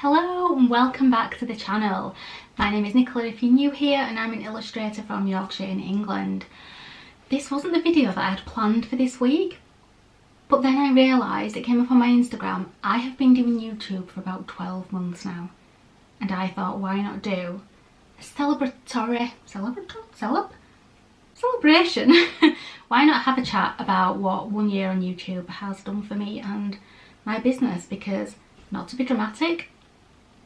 Hello and welcome back to the channel. My name is Nicola if you're new here, and I'm an illustrator from Yorkshire in England. This wasn't the video that I had planned for this week, but then I realised, it came up on my Instagram, I have been doing YouTube for about 12 months now, and I thought, why not do a celebration? Why not have a chat about what 1 year on YouTube has done for me and my business, because, not to be dramatic,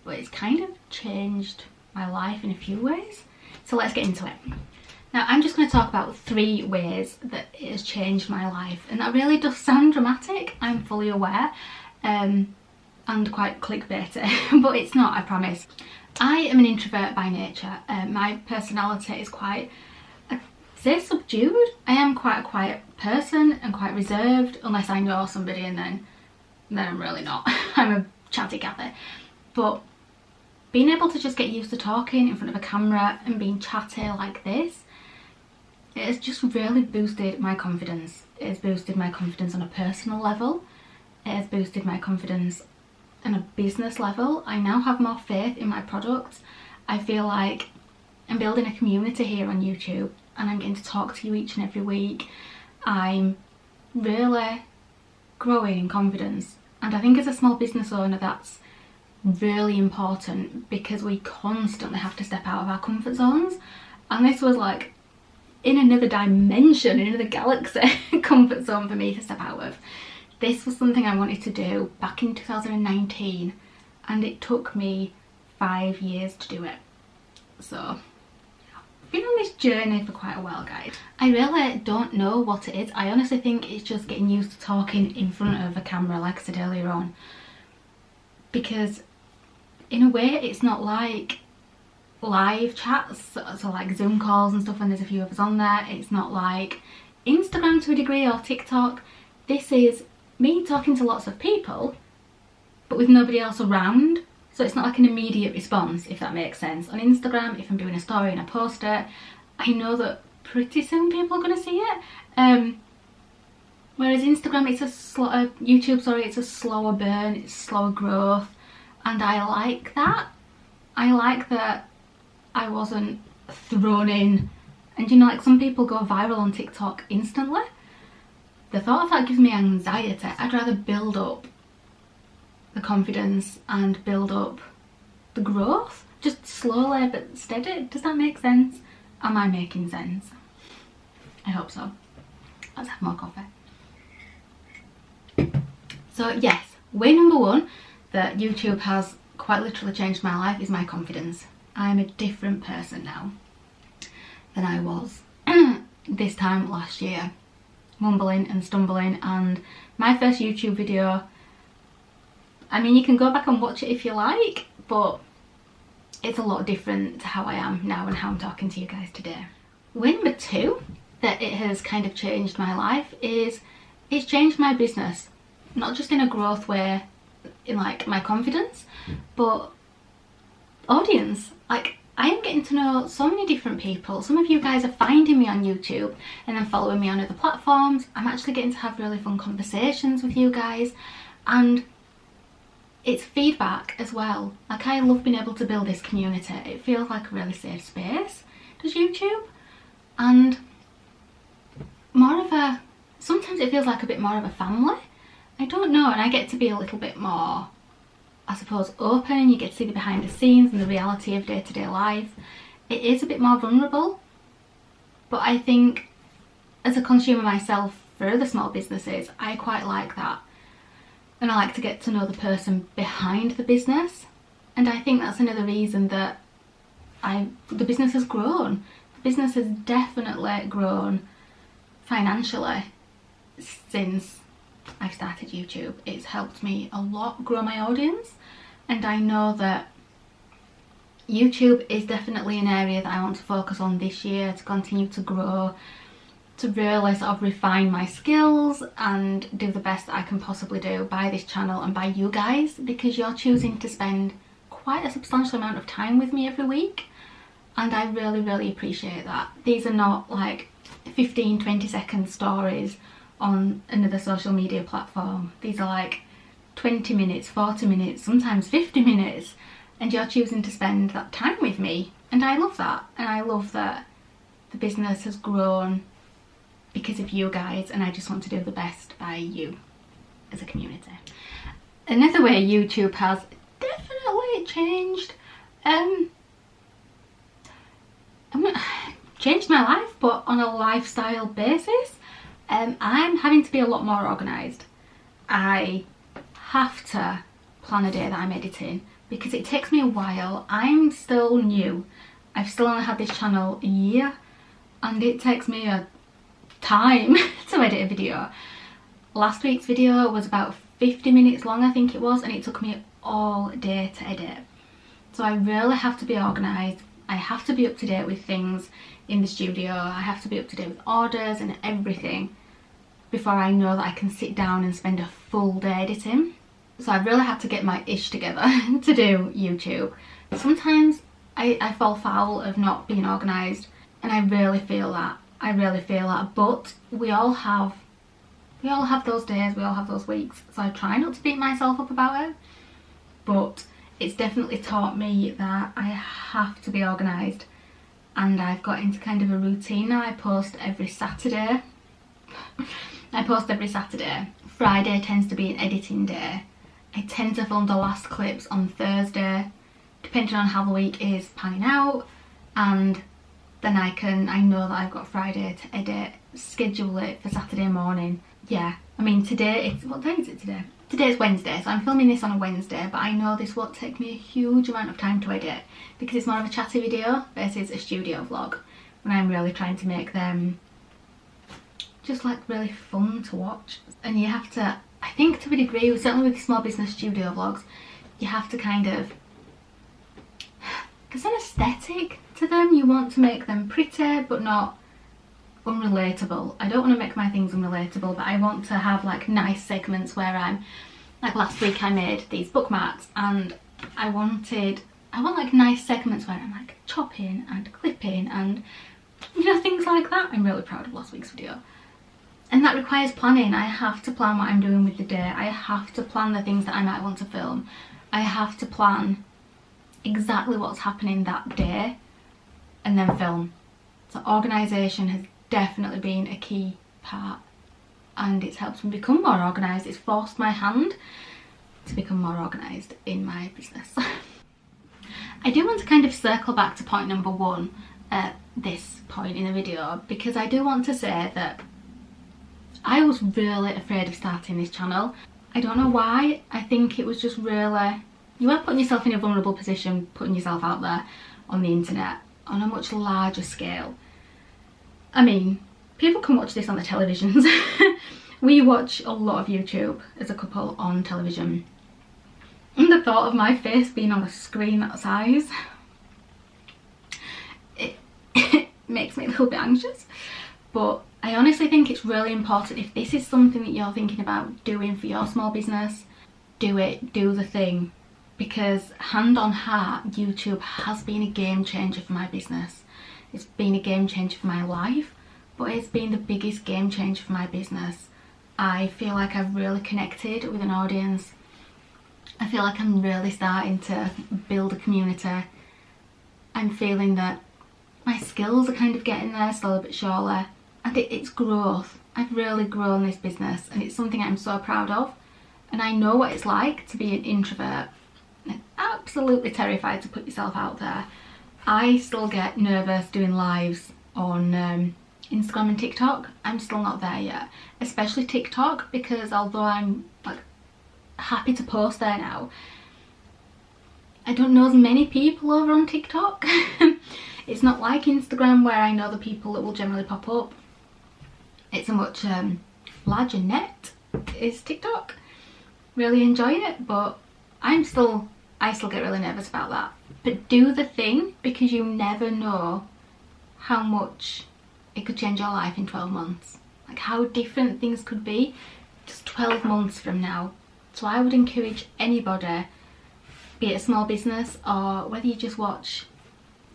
but it's kind of changed my life in a few ways. So let's get into it. Now I'm just going to talk about 3 ways that it has changed my life, and that really does sound dramatic, I'm fully aware, and quite clickbaity, but it's not, I promise. I am an introvert by nature. My personality is quite, I'd say, subdued. I am quite a quiet person and quite reserved, unless I know somebody, and then I'm really not. I'm a chatty Cathy. But being able to just get used to talking in front of a camera and being chatty like this, it has just really boosted my confidence. It has boosted my confidence on a personal level. It has boosted my confidence on a business level. I now have more faith in my products. I feel like I'm building a community here on YouTube, and I'm getting to talk to you each and every week. I'm really growing in confidence, and I think as a small business owner that's really important, because we constantly have to step out of our comfort zones, and this was like in another dimension, in another galaxy comfort zone for me to step out of. This was something I wanted to do back in 2019, and it took me 5 years to do it. So I've been on this journey for quite a while, guys. I really don't know what it is. I honestly think it's just getting used to talking in front of a camera, like I said earlier on, because in a way it's not like live chats, so like Zoom calls and stuff, and there's a few of us on there. It's not like Instagram to a degree, or TikTok. This is me talking to lots of people, but with nobody else around. So it's not like an immediate response, if that makes sense. On Instagram, if I'm doing a story and I post it, I know that pretty soon people are going to see it. Whereas Instagram, it's a YouTube, sorry, it's a slower burn, it's slower growth, and I like that. I like that I wasn't thrown in, and you know, like some people go viral on TikTok instantly. The thought of that gives me anxiety. I'd rather build up the confidence and build up the growth, just slowly but steady. Does that make sense? Am I making sense? I hope so. Let's have more coffee. So yes, way number 1 that YouTube has quite literally changed my life is my confidence. I'm a different person now than I was this time last year, mumbling and stumbling. And my first YouTube video, I mean, you can go back and watch it if you like, but it's a lot different to how I am now and how I'm talking to you guys today. Way number 2 that it has kind of changed my life is it's changed my business, not just in a growth way, in like my confidence, but audience. Like, I am getting to know so many different people. Some of you guys are finding me on YouTube and then following me on other platforms. I'm actually getting to have really fun conversations with you guys, and it's feedback as well. Like, I love being able to build this community. It feels like a really safe space, does YouTube, and more of a, sometimes it feels like a bit more of a family. I don't know, and I get to be a little bit more, I suppose, open. You get to see the behind the scenes and the reality of day-to-day life. It is a bit more vulnerable, but I think as a consumer myself for other small businesses, I quite like that. And I like to get to know the person behind the business, and I think that's another reason that the business has grown. The business has definitely grown financially since I've started YouTube. It's helped me a lot grow my audience, and I know that YouTube is definitely an area that I want to focus on this year, to continue to grow, to really sort of refine my skills and do the best that I can possibly do by this channel and by you guys, because you're choosing to spend quite a substantial amount of time with me every week, and I really appreciate that. These are not like 15-20 second stories on another social media platform. These are like 20 minutes, 40 minutes, sometimes 50 minutes, and you're choosing to spend that time with me. And I love that. And I love that the business has grown because of you guys, and I just want to do the best by you as a community. Another way YouTube has definitely changed, changed my life, but on a lifestyle basis, I'm having to be a lot more organised. I have to plan a day that I'm editing because it takes me a while. I'm still new. I've still only had this channel a year, and it takes me a time to edit a video. Last week's video was about 50 minutes long, I think it was, and it took me all day to edit. So I really have to be organised. I have to be up to date with things in the studio. I have to be up to date with orders and everything before I know that I can sit down and spend a full day editing. So I really had to get my ish together to do YouTube. Sometimes I fall foul of not being organised, and I really feel that. But we all have those days, we all have those weeks, so I try not to beat myself up about it. But it's definitely taught me that I have to be organised, and I've got into kind of a routine now. I post every Saturday. Friday tends to be an editing day. I tend to film the last clips on Thursday, depending on how the week is panning out, and then I know that I've got Friday to edit, schedule it for Saturday morning. Yeah, I mean today, what day is it today? Today's Wednesday, so I'm filming this on a Wednesday, but I know this won't take me a huge amount of time to edit because it's more of a chatty video versus a studio vlog, when I'm really trying to make them just like really fun to watch. And you have to, I think to a degree, certainly with small business studio vlogs, you have to kind of, there's an aesthetic to them. You want to make them pretty but not unrelatable. I don't want to make my things unrelatable, but I want to have like nice segments where I'm, like last week I made these bookmarks, and I want like nice segments where I'm like chopping and clipping and, you know, things like that. I'm really proud of last week's video. And that requires planning. I have to plan what I'm doing with the day. I have to plan the things that I might want to film. I have to plan exactly what's happening that day and then film. So organisation has definitely been a key part, and it's helped me become more organised. It's forced my hand to become more organised in my business. I do want to kind of circle back to point number one at this point in the video, because I do want to say that I was really afraid of starting this channel. I don't know why. I think it was just really, you are putting yourself in a vulnerable position, putting yourself out there on the internet on a much larger scale. I mean, people can watch this on the televisions. We watch a lot of YouTube as a couple on television. And the thought of my face being on a screen that size, it makes me a little bit anxious. But I honestly think it's really important, if this is something that you're thinking about doing for your small business, do it, do the thing. Because hand on heart, YouTube has been a game changer for my business. It's been a game changer for my life, but it's been the biggest game changer for my business. I feel like I've really connected with an audience. I feel like I'm really starting to build a community. I'm feeling that my skills are kind of getting there slowly but surely. And it's growth. I've really grown this business, and it's something I'm so proud of. And I know what it's like to be an introvert. I'm absolutely terrified to put yourself out there. I still get nervous doing lives on Instagram and TikTok. I'm still not there yet, especially TikTok, because although I'm like happy to post there now, I don't know as many people over on TikTok. It's not like Instagram where I know the people that will generally pop up. It's a much larger net is TikTok. Really enjoy it, but I still get really nervous about that. But do the thing, because you never know how much it could change your life in 12 months. Like how different things could be just 12 months from now. So I would encourage anybody, be it a small business or whether you just watch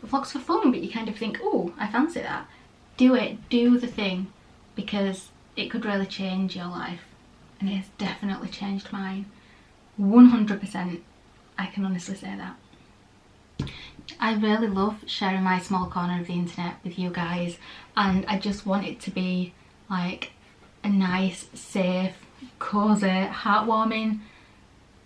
vlogs for fun but you kind of think, oh, I fancy that. Do it, do the thing, because it could really change your life. And it has definitely changed mine. 100%. I can honestly say that. I really love sharing my small corner of the internet with you guys, and I just want it to be like a nice, safe, cozy, heartwarming,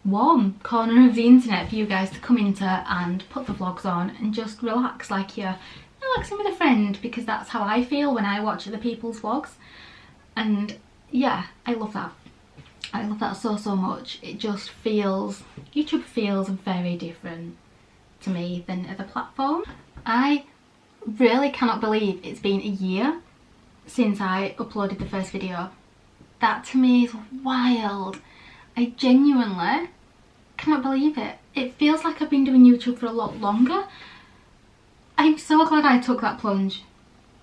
warm corner of the internet for you guys to come into and put the vlogs on and just relax like you're relaxing with a friend, because that's how I feel when I watch other people's vlogs. And yeah, I love that. I love that so, so much. It just feels, YouTube feels very different to me than other platforms. I really cannot believe it's been a year since I uploaded the first video. That to me is wild. I genuinely cannot believe it. It feels like I've been doing YouTube for a lot longer. I'm so glad I took that plunge.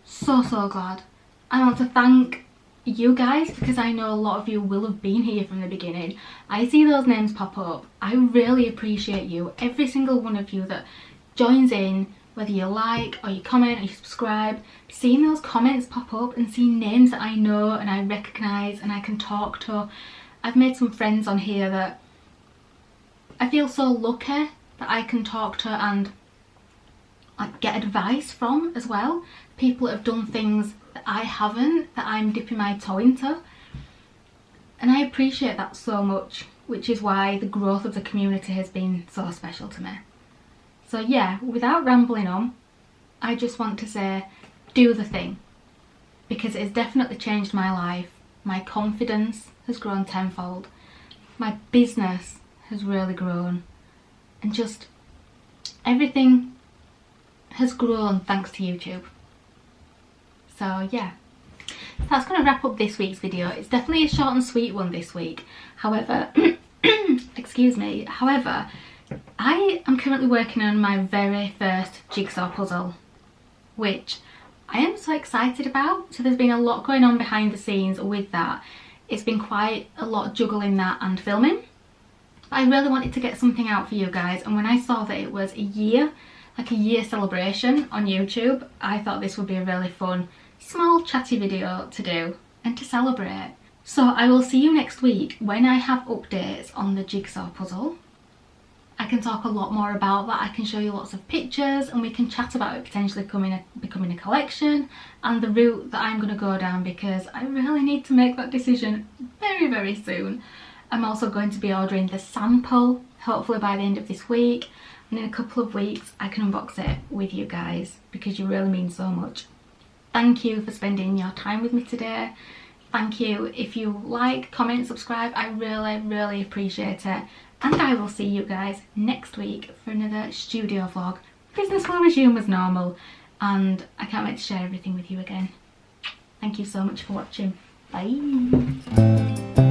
So, so glad. I want to thank you guys, because I know a lot of you will have been here from the beginning. I see those names pop up. I really appreciate you, every single one of you that joins in, whether you like or you comment or you subscribe. Seeing those comments pop up and seeing names that I know and I recognise and I can talk to. I've made some friends on here that I feel so lucky that I can talk to and like get advice from as well. People that have done things that I haven't, that I'm dipping my toe into, and I appreciate that so much, which is why the growth of the community has been so special to me. So yeah, without rambling on, I just want to say, do the thing, because it has definitely changed my life. My confidence has grown tenfold, my business has really grown, and just everything has grown thanks to YouTube. So yeah, that's going to wrap up this week's video. It's definitely a short and sweet one this week. However, excuse me, however, I am currently working on my very first jigsaw puzzle, which I am so excited about. So there's been a lot going on behind the scenes with that. It's been quite a lot juggling that and filming. But I really wanted to get something out for you guys, and when I saw that it was a year, like a year celebration on YouTube, I thought this would be a really fun, small chatty video to do and to celebrate. So I will see you next week when I have updates on the jigsaw puzzle. I can talk a lot more about that. I can show you lots of pictures and we can chat about it potentially becoming a collection and the route that I'm going to go down, because I really need to make that decision very, very soon. I'm also going to be ordering the sample, hopefully by the end of this week, and in a couple of weeks I can unbox it with you guys, because you really mean so much. Thank you for spending your time with me today. Thank you if you like, comment, subscribe. I really, really appreciate it. And I will see you guys next week for another studio vlog. Business will resume as normal, and I can't wait to share everything with you again. Thank you so much for watching. Bye.